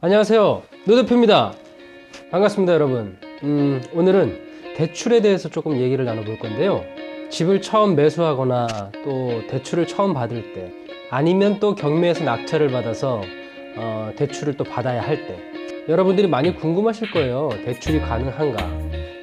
안녕하세요, 노 대표입니다. 반갑습니다, 여러분. 오늘은 대출에 대해서 조금 얘기를 나눠볼 건데요. 집을 처음 매수하거나 또 대출을 처음 받을 때, 아니면 또 경매에서 낙찰을 받아서 대출을 또 받아야 할 때, 여러분들이 많이 궁금하실 거예요. 대출이 가능한가?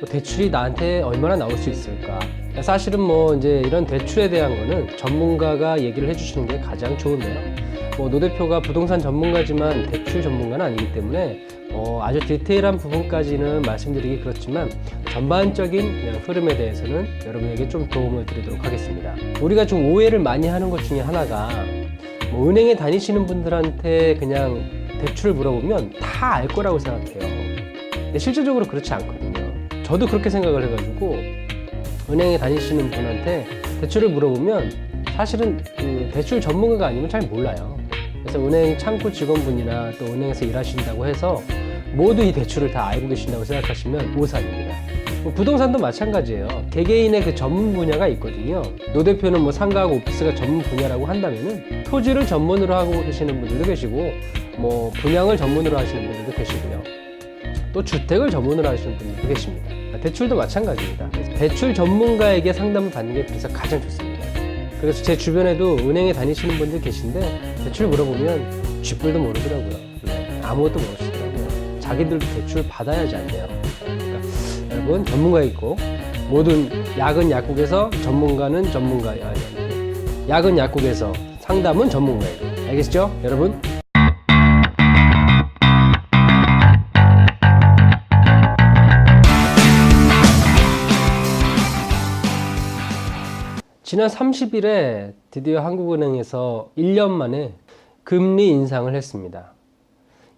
또 대출이 나한테 얼마나 나올 수 있을까? 사실은 뭐 이제 이런 대출에 대한 거는 전문가가 얘기를 해주시는 게 가장 좋은데요. 노 대표가 부동산 전문가지만 대출 전문가는 아니기 때문에 아주 디테일한 부분까지는 말씀드리기 그렇지만 전반적인 흐름에 대해서는 여러분에게 좀 도움을 드리도록 하겠습니다. 우리가 좀 오해를 많이 하는 것 중에 하나가 은행에 다니시는 분들한테 그냥 대출을 물어보면 다 알 거라고 생각해요. 근데 실제적으로 그렇지 않거든요. 저도 그렇게 생각을 해가지고 은행에 다니시는 분한테 대출을 물어보면 사실은 그 대출 전문가가 아니면 잘 몰라요. 그래서 은행 창구 직원분이나 또 은행에서 일하신다고 해서 모두 이 대출을 다 알고 계신다고 생각하시면 오산입니다. 부동산도 마찬가지예요. 개개인의 그 전문 분야가 있거든요. 노 대표는 뭐 상가하고 오피스가 전문 분야라고 한다면은 토지를 전문으로 하고 계시는 분들도 계시고 뭐 분양을 전문으로 하시는 분들도 계시고요. 또 주택을 전문으로 하시는 분들도 계십니다. 대출도 마찬가지입니다. 대출 전문가에게 상담을 받는 게 그래서 가장 좋습니다. 그래서 제 주변에도 은행에 다니시는 분들 계신데 대출 물어보면 쥐뿔도 모르더라고요. 아무것도 모르시더라고요. 자기들도 대출 받아야지 안 돼요. 그러니까 여러분 전문가 있고 모든 약은 약국에서 전문가는 전문가 약은 약국에서 상담은 전문가이고 알겠죠? 여러분? 지난 30일에 드디어 한국은행에서 1년 만에 금리 인상을 했습니다.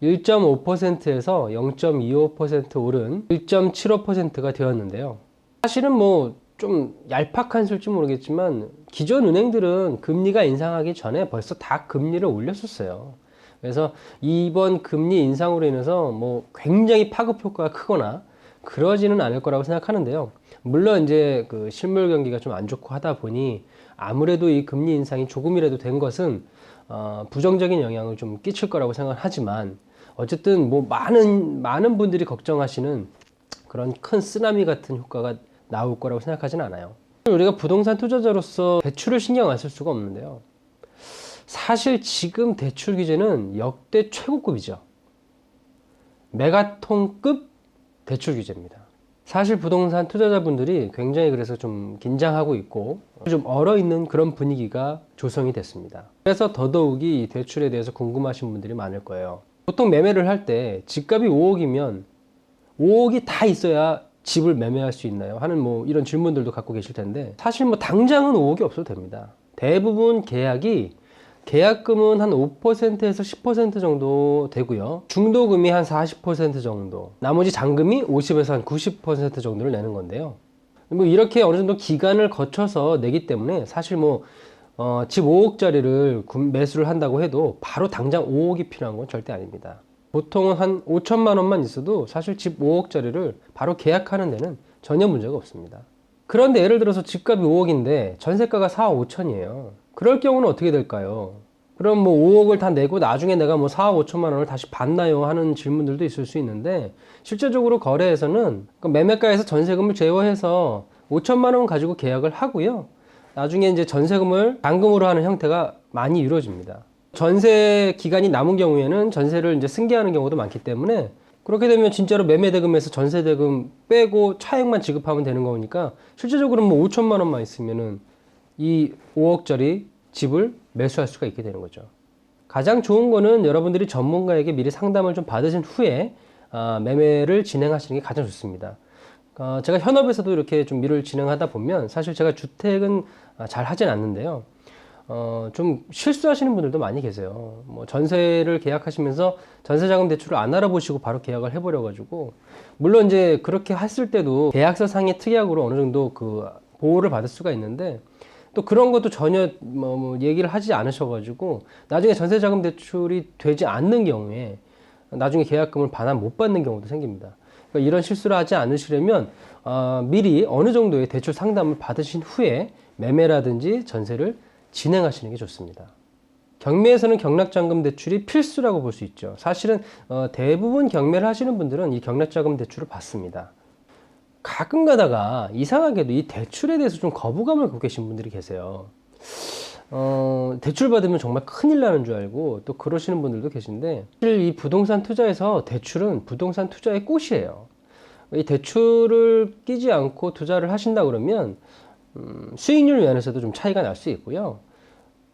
1.5%에서 0.25% 오른 1.75%가 되었는데요. 사실은 뭐 좀 얄팍한 소리일지 모르겠지만 기존 은행들은 금리가 인상하기 전에 벌써 다 금리를 올렸었어요. 그래서 이번 금리 인상으로 인해서 뭐 굉장히 파급 효과가 크거나 그러지는 않을 거라고 생각하는데요. 물론 이제 그 실물 경기가 좀 안 좋고 하다 보니 아무래도 이 금리 인상이 조금이라도 된 것은 부정적인 영향을 좀 끼칠 거라고 생각하지만 어쨌든 뭐 많은 분들이 걱정하시는 그런 큰 쓰나미 같은 효과가 나올 거라고 생각하지는 않아요. 우리가 부동산 투자자로서 대출을 신경 안 쓸 수가 없는데요. 사실 지금 대출 규제는 역대 최고급이죠. 메가톤급 대출 규제입니다. 사실 부동산 투자자분들이 굉장히 그래서 좀 긴장하고 있고 좀 얼어있는 그런 분위기가 조성이 됐습니다. 그래서 더더욱이 이 대출에 대해서 궁금하신 분들이 많을 거예요. 보통 매매를 할 때 집값이 5억이면 5억이 다 있어야 집을 매매할 수 있나요? 하는 뭐 이런 질문들도 갖고 계실 텐데 사실 뭐 당장은 5억이 없어도 됩니다. 대부분 계약금은 한 5%에서 10% 정도 되고요. 중도금이 한 40% 정도, 나머지 잔금이 50에서 한 90% 정도를 내는 건데요. 뭐 이렇게 어느 정도 기간을 거쳐서 내기 때문에 사실 뭐 집 5억짜리를 매수를 한다고 해도 바로 당장 5억이 필요한 건 절대 아닙니다. 보통은 한 5천만 원만 있어도 사실 집 5억짜리를 바로 계약하는 데는 전혀 문제가 없습니다. 그런데 예를 들어서 집값이 5억인데 전세가가 4억 5천이에요. 그럴 경우는 어떻게 될까요? 그럼 뭐 5억을 다 내고 나중에 내가 뭐 4억 5천만 원을 다시 받나요? 하는 질문들도 있을 수 있는데 실제적으로 거래에서는 매매가에서 전세금을 제외해서 5천만 원 가지고 계약을 하고요. 나중에 이제 전세금을 잔금으로 하는 형태가 많이 이루어집니다. 전세 기간이 남은 경우에는 전세를 이제 승계하는 경우도 많기 때문에 그렇게 되면 진짜로 매매대금에서 전세대금 빼고 차액만 지급하면 되는 거니까 실제적으로 뭐 5천만 원만 있으면은 이 5억짜리 집을 매수할 수가 있게 되는 거죠. 가장 좋은 거는 여러분들이 전문가에게 미리 상담을 좀 받으신 후에 매매를 진행하시는 게 가장 좋습니다. 제가 현업에서도 이렇게 좀 일을 진행하다 보면 사실 제가 주택은 잘 하진 않는데요. 좀 실수하시는 분들도 많이 계세요. 뭐 전세를 계약하시면서 전세자금 대출을 안 알아보시고 바로 계약을 해버려가지고 물론 이제 그렇게 했을 때도 계약서 상의 특약으로 어느 정도 그 보호를 받을 수가 있는데 또 그런 것도 전혀 뭐 얘기를 하지 않으셔가지고 나중에 전세자금 대출이 되지 않는 경우에 나중에 계약금을 반환 못 받는 경우도 생깁니다. 그러니까 이런 실수를 하지 않으시려면 미리 어느 정도의 대출 상담을 받으신 후에 매매라든지 전세를 진행하시는 게 좋습니다. 경매에서는 경락자금 대출이 필수라고 볼 수 있죠. 사실은 대부분 경매를 하시는 분들은 이 경락자금 대출을 받습니다. 가끔 가다가 이상하게도 이 대출에 대해서 좀 거부감을 갖고 계신 분들이 계세요. 대출 받으면 정말 큰일 나는 줄 알고 또 그러시는 분들도 계신데, 사실 이 부동산 투자에서 대출은 부동산 투자의 꽃이에요. 이 대출을 끼지 않고 투자를 하신다 그러면 수익률 면에서도 좀 차이가 날 수 있고요.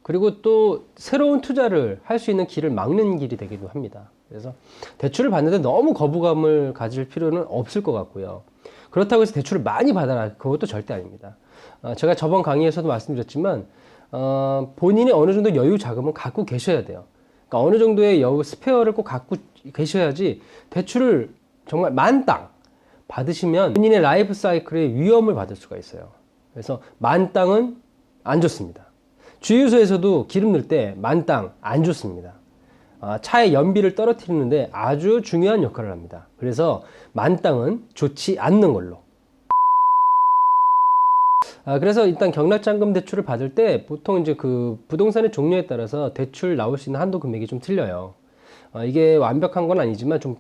그리고 또 새로운 투자를 할 수 있는 길을 막는 길이 되기도 합니다. 그래서 대출을 받는데 너무 거부감을 가질 필요는 없을 것 같고요. 그렇다고 해서 대출을 많이 받아라, 그것도 절대 아닙니다. 제가 저번 강의에서도 말씀드렸지만 본인이 어느 정도 여유 자금은 갖고 계셔야 돼요. 그러니까 어느 정도의 여유 스페어를 꼭 갖고 계셔야지 대출을 정말 만땅 받으시면 본인의 라이프 사이클의 위험을 받을 수가 있어요. 그래서 만땅은 안 좋습니다. 주유소에서도 기름 넣을 때 만땅 안 좋습니다. 차의 연비를 떨어뜨리는데 아주 중요한 역할을 합니다. 그래서 만땅은 좋지 않는 걸로. 그래서 일단 경락자금 대출을 받을 때 보통 이제 그 부동산의 종류에 따라서 대출 나올 수 있는 한도 금액이 좀 틀려요. 이게 완벽한 건 아니지만 좀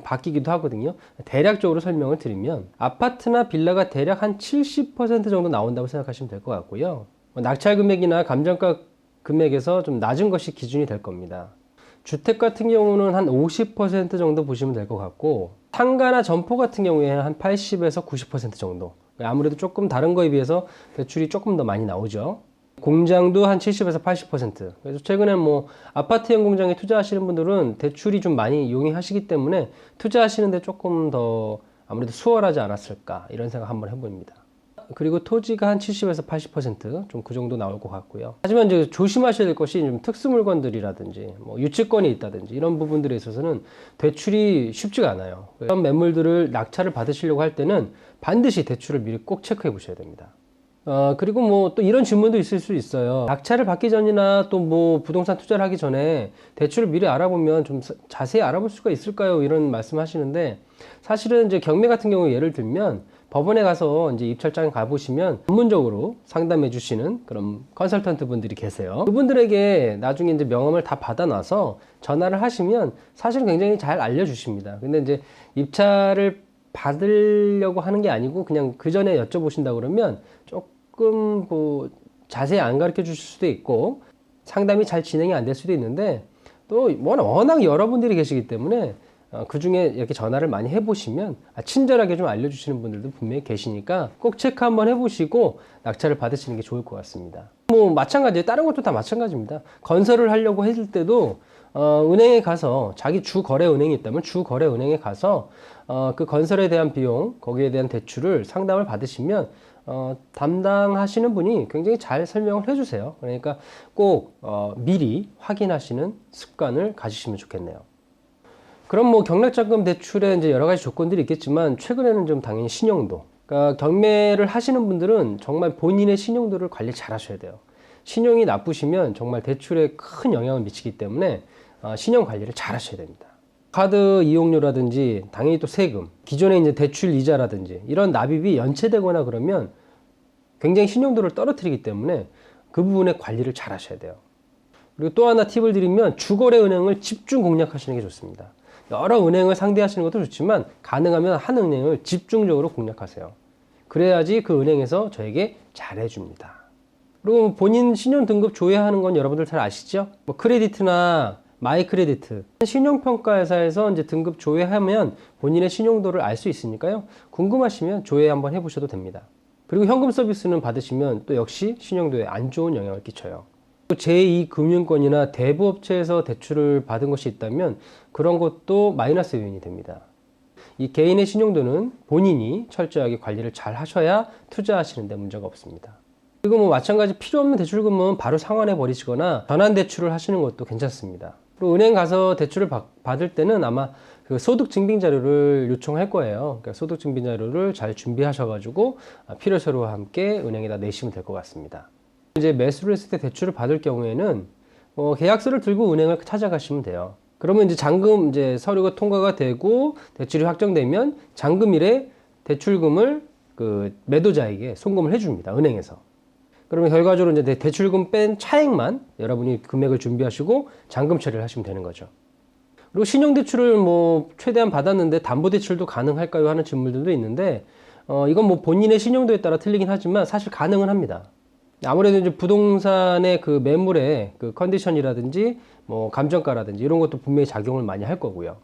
바뀌기도 하거든요. 대략적으로 설명을 드리면 아파트나 빌라가 대략 한 70% 정도 나온다고 생각하시면 될 것 같고요. 낙찰 금액이나 감정가 금액에서 좀 낮은 것이 기준이 될 겁니다. 주택 같은 경우는 한 50% 정도 보시면 될 것 같고, 상가나 점포 같은 경우에 한 80에서 90% 정도. 아무래도 조금 다른 거에 비해서 대출이 조금 더 많이 나오죠. 공장도 한 70에서 80%. 그래서 최근에 뭐 아파트형 공장에 투자하시는 분들은 대출이 좀 많이 용이하시기 때문에 투자하시는데 조금 더 아무래도 수월하지 않았을까, 이런 생각 한번 해봅니다. 그리고 토지가 한 70에서 80% 좀 그 정도 나올 것 같고요. 하지만 이제 조심하셔야 될 것이 좀 특수 물건들이라든지 뭐 유치권이 있다든지 이런 부분들에 있어서는 대출이 쉽지가 않아요. 그런 매물들을 낙찰을 받으시려고 할 때는 반드시 대출을 미리 꼭 체크해 보셔야 됩니다. 그리고 뭐 또 이런 질문도 있을 수 있어요. 낙찰을 받기 전이나 또 뭐 부동산 투자를 하기 전에 대출을 미리 알아보면 좀 자세히 알아볼 수가 있을까요? 이런 말씀 하시는데, 사실은 이제 경매 같은 경우 예를 들면 법원에 가서 이제 입찰장 가보시면 전문적으로 상담해 주시는 그런 컨설턴트 분들이 계세요. 그분들에게 나중에 이제 명함을 다 받아놔서 전화를 하시면 사실 굉장히 잘 알려주십니다. 근데 이제 입찰을 받으려고 하는 게 아니고 그냥 그 전에 여쭤보신다 그러면 조금 뭐 자세히 안 가르쳐 주실 수도 있고 상담이 잘 진행이 안 될 수도 있는데, 또 워낙 여러분들이 계시기 때문에 그 중에 이렇게 전화를 많이 해보시면 친절하게 좀 알려주시는 분들도 분명히 계시니까 꼭 체크 한번 해보시고 낙찰을 받으시는 게 좋을 것 같습니다. 뭐 마찬가지예요. 다른 것도 다 마찬가지입니다. 건설을 하려고 했을 때도 은행에 가서, 자기 주 거래 은행이 있다면 주 거래 은행에 가서 그 건설에 대한 비용, 거기에 대한 대출을 상담을 받으시면 담당하시는 분이 굉장히 잘 설명을 해주세요. 그러니까 꼭 미리 확인하시는 습관을 가지시면 좋겠네요. 그럼 뭐 경락자금 대출에 이제 여러 가지 조건들이 있겠지만 최근에는 좀 당연히 신용도. 그러니까 경매를 하시는 분들은 정말 본인의 신용도를 관리 잘 하셔야 돼요. 신용이 나쁘시면 정말 대출에 큰 영향을 미치기 때문에 신용 관리를 잘 하셔야 됩니다. 카드 이용료라든지 당연히 또 세금, 기존에 이제 대출 이자라든지 이런 납입이 연체되거나 그러면 굉장히 신용도를 떨어뜨리기 때문에 그 부분에 관리를 잘 하셔야 돼요. 그리고 또 하나 팁을 드리면 주거래 은행을 집중 공략하시는 게 좋습니다. 여러 은행을 상대하시는 것도 좋지만 가능하면 한 은행을 집중적으로 공략하세요. 그래야지 그 은행에서 저에게 잘해줍니다. 그리고 본인 신용 등급 조회하는 건 여러분들 잘 아시죠? 뭐 크레디트나 마이크레디트, 신용평가회사에서 이제 등급 조회하면 본인의 신용도를 알 수 있으니까요. 궁금하시면 조회 한번 해보셔도 됩니다. 그리고 현금 서비스는 받으시면 또 역시 신용도에 안 좋은 영향을 끼쳐요. 제2금융권이나 대부업체에서 대출을 받은 것이 있다면 그런 것도 마이너스 요인이 됩니다. 이 개인의 신용도는 본인이 철저하게 관리를 잘 하셔야 투자하시는 데 문제가 없습니다. 그리고 뭐 마찬가지 필요 없는 대출금은 바로 상환해 버리시거나 전환 대출을 하시는 것도 괜찮습니다. 그리고 은행 가서 대출을 받을 때는 아마 그 소득 증빙 자료를 요청할 거예요. 그러니까 소득 증빙 자료를 잘 준비하셔가지고 필요 서류와 함께 은행에다 내시면 될 것 같습니다. 이제 매수를 했을 때 대출을 받을 경우에는 계약서를 들고 은행을 찾아가시면 돼요. 그러면 이제 잔금 이제 서류가 통과가 되고 대출이 확정되면 잔금일에 대출금을 그 매도자에게 송금을 해줍니다. 은행에서. 그러면 결과적으로 이제 대출금 뺀 차액만 여러분이 금액을 준비하시고 잔금 처리를 하시면 되는 거죠. 그리고 신용대출을 뭐 최대한 받았는데 담보대출도 가능할까요? 하는 질문들도 있는데, 이건 뭐 본인의 신용도에 따라 틀리긴 하지만 사실 가능은 합니다. 아무래도 이제 부동산의 그 매물의 그 컨디션이라든지 뭐 감정가라든지 이런 것도 분명히 작용을 많이 할 거고요.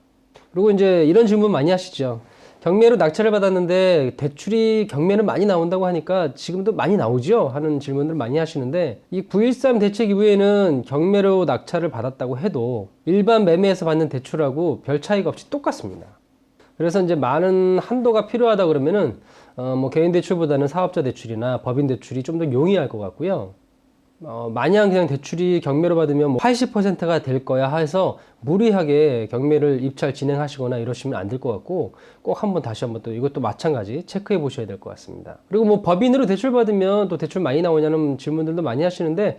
그리고 이제 이런 질문 많이 하시죠. 경매로 낙찰을 받았는데 대출이 경매는 많이 나온다고 하니까 지금도 많이 나오죠? 하는 질문들 많이 하시는데, 이 9.13 대책 이후에는 경매로 낙찰을 받았다고 해도 일반 매매에서 받는 대출하고 별 차이가 없이 똑같습니다. 그래서 이제 많은 한도가 필요하다 그러면은 뭐 개인 대출보다는 사업자 대출이나 법인 대출이 좀 더 용이할 것 같고요. 마냥 그냥 대출이 경매로 받으면 뭐 80%가 될 거야 해서 무리하게 경매를 입찰 진행하시거나 이러시면 안 될 것 같고, 꼭 다시 한번 또 이것도 마찬가지 체크해 보셔야 될 것 같습니다. 그리고 뭐 법인으로 대출 받으면 또 대출 많이 나오냐는 질문들도 많이 하시는데,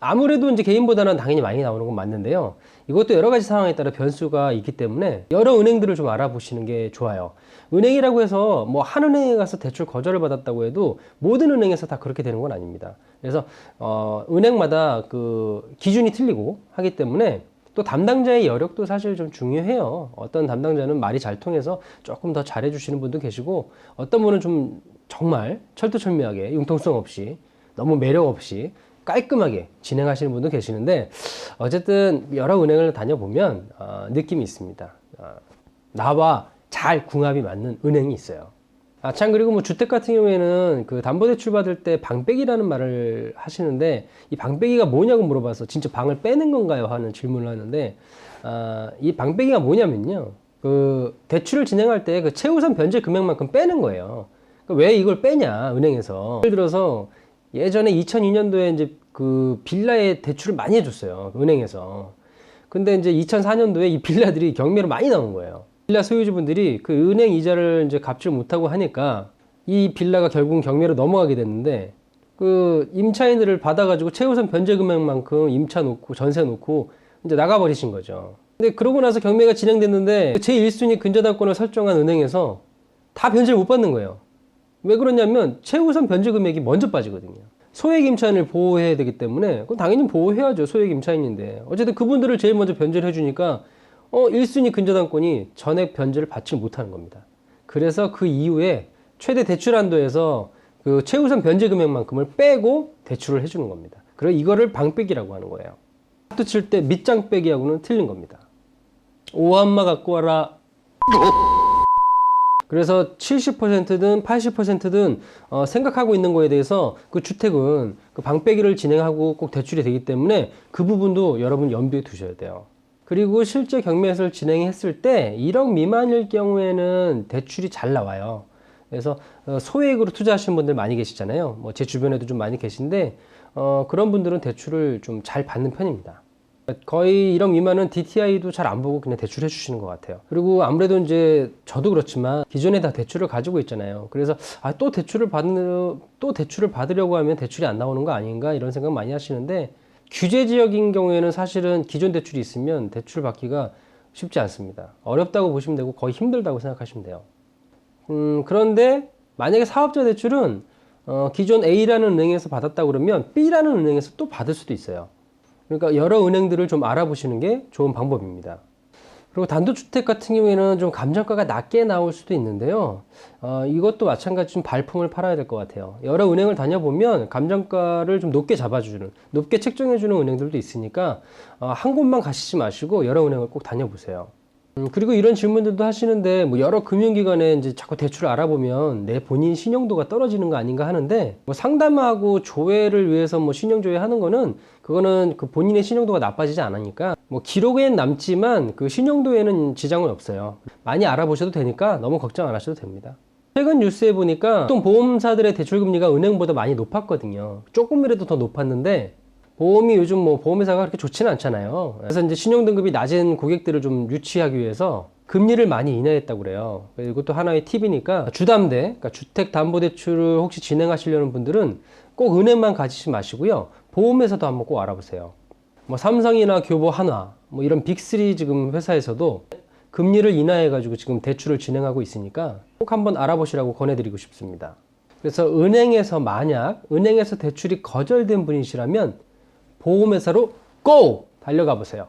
아무래도 이제 개인보다는 당연히 많이 나오는 건 맞는데요. 이것도 여러 가지 상황에 따라 변수가 있기 때문에 여러 은행들을 좀 알아보시는 게 좋아요. 은행이라고 해서 뭐 한 은행에 가서 대출 거절을 받았다고 해도 모든 은행에서 다 그렇게 되는 건 아닙니다. 그래서 은행마다 그 기준이 틀리고 하기 때문에 또 담당자의 여력도 사실 좀 중요해요. 어떤 담당자는 말이 잘 통해서 조금 더 잘해주시는 분도 계시고, 어떤 분은 좀 정말 철두철미하게 융통성 없이 너무 매력 없이 깔끔하게 진행하시는 분도 계시는데, 어쨌든 여러 은행을 다녀보면 느낌이 있습니다. 나와 잘 궁합이 맞는 은행이 있어요. 참, 그리고 뭐 주택 같은 경우에는 그 담보대출 받을 때 방빼기라는 말을 하시는데, 이 방빼기가 뭐냐고 물어봐서 진짜 방을 빼는 건가요? 하는 질문을 하는데, 이 방빼기가 뭐냐면요, 그 대출을 진행할 때 그 최우선 변제 금액만큼 빼는 거예요. 그러니까 왜 이걸 빼냐, 은행에서. 예를 들어서 예전에 2002년도에 이제 그 빌라에 대출을 많이 해줬어요, 은행에서. 근데 이제 2004년도에 이 빌라들이 경매로 많이 나온 거예요. 빌라 소유주분들이 그 은행 이자를 이제 갚지 못하고 하니까 이 빌라가 결국은 경매로 넘어가게 됐는데, 그 임차인들을 받아가지고 최우선 변제 금액만큼 임차 놓고 전세 놓고 이제 나가버리신 거죠. 근데 그러고 나서 경매가 진행됐는데 제1순위 근저당권을 설정한 은행에서 다 변제를 못 받는 거예요. 왜 그러냐면 최우선 변제 금액이 먼저 빠지거든요. 소액 임차인을 보호해야 되기 때문에 그건 당연히 보호해야죠. 소액 임차인인데. 어쨌든 그분들을 제일 먼저 변제를 해주니까 1순위 근저당권이 전액 변제를 받지 못하는 겁니다. 그래서 그 이후에 최대 대출 한도에서 그 최우선 변제 금액만큼을 빼고 대출을 해주는 겁니다. 그래서 이거를 방빼기라고 하는 거예요. 또 칠 때 밑장 빼기하고는 틀린 겁니다. 오한마 갖고 와라. 그래서 70%든 80%든 생각하고 있는 거에 대해서 그 주택은 그 방빼기를 진행하고 꼭 대출이 되기 때문에 그 부분도 여러분 염두에 두셔야 돼요. 그리고 실제 경매를 진행했을 때 1억 미만일 경우에는 대출이 잘 나와요. 그래서 소액으로 투자하시는 분들 많이 계시잖아요. 뭐 제 주변에도 좀 많이 계신데 그런 분들은 대출을 좀 잘 받는 편입니다. 거의 1억 미만은 DTI도 잘 안 보고 그냥 대출해 주시는 것 같아요. 그리고 아무래도 이제 저도 그렇지만 기존에 다 대출을 가지고 있잖아요. 그래서 또 대출을 받으려고 하면 대출이 안 나오는 거 아닌가 이런 생각 많이 하시는데, 규제 지역인 경우에는 사실은 기존 대출이 있으면 대출 받기가 쉽지 않습니다. 어렵다고 보시면 되고 거의 힘들다고 생각하시면 돼요. 그런데 만약에 사업자 대출은 기존 A라는 은행에서 받았다 그러면 B라는 은행에서 또 받을 수도 있어요. 그러니까 여러 은행들을 좀 알아보시는 게 좋은 방법입니다. 그리고 단독주택 같은 경우에는 좀 감정가가 낮게 나올 수도 있는데요. 이것도 마찬가지 좀 발품을 팔아야 될 것 같아요. 여러 은행을 다녀보면 감정가를 좀 높게 잡아주는, 높게 책정해주는 은행들도 있으니까 한 곳만 가시지 마시고 여러 은행을 꼭 다녀보세요. 그리고 이런 질문들도 하시는데, 뭐 여러 금융기관에 이제 자꾸 대출을 알아보면 내 본인 신용도가 떨어지는 거 아닌가 하는데, 뭐 상담하고 조회를 위해서 뭐 신용조회 하는 거는 그거는 그 본인의 신용도가 나빠지지 않으니까 뭐 기록에는 남지만 그 신용도에는 지장은 없어요. 많이 알아보셔도 되니까 너무 걱정 안 하셔도 됩니다. 최근 뉴스에 보니까 보통 보험사들의 대출금리가 은행보다 많이 높았거든요. 조금이라도 더 높았는데 보험이 요즘 뭐 보험회사가 그렇게 좋지는 않잖아요. 그래서 이제 신용등급이 낮은 고객들을 좀 유치하기 위해서 금리를 많이 인하했다고 그래요. 이것도 하나의 팁이니까 주담대, 그러니까 주택담보대출을 혹시 진행하시려는 분들은 꼭 은행만 가지지 마시고요. 보험회사도 한번 꼭 알아보세요. 뭐 삼성이나 교보, 한화, 뭐 이런 빅3 지금 회사에서도 금리를 인하해가지고 지금 대출을 진행하고 있으니까 꼭 한번 알아보시라고 권해드리고 싶습니다. 그래서 은행에서 대출이 거절된 분이시라면 보험회사로 고! 달려가 보세요.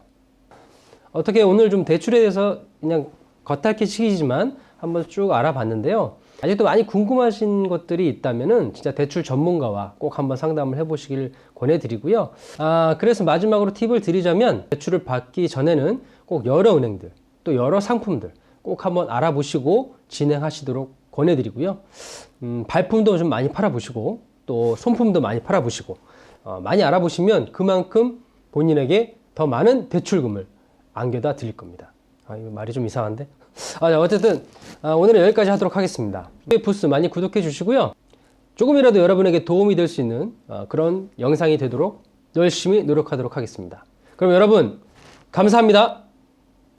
어떻게 오늘 좀 대출에 대해서 그냥 겉핥기식이지만 한번 쭉 알아봤는데요. 아직도 많이 궁금하신 것들이 있다면은 진짜 대출 전문가와 꼭 한번 상담을 해보시길 권해드리고요. 그래서 마지막으로 팁을 드리자면 대출을 받기 전에는 꼭 여러 은행들 또 여러 상품들 꼭 한번 알아보시고 진행하시도록 권해드리고요. 발품도 좀 많이 팔아보시고 또 손품도 많이 팔아보시고 많이 알아보시면 그만큼 본인에게 더 많은 대출금을 안겨다 드릴 겁니다. 이거 말이 좀 이상한데? 어쨌든 오늘은 여기까지 하도록 하겠습니다. 부스 많이 구독해 주시고요. 조금이라도 여러분에게 도움이 될 수 있는 그런 영상이 되도록 열심히 노력하도록 하겠습니다. 그럼 여러분 감사합니다.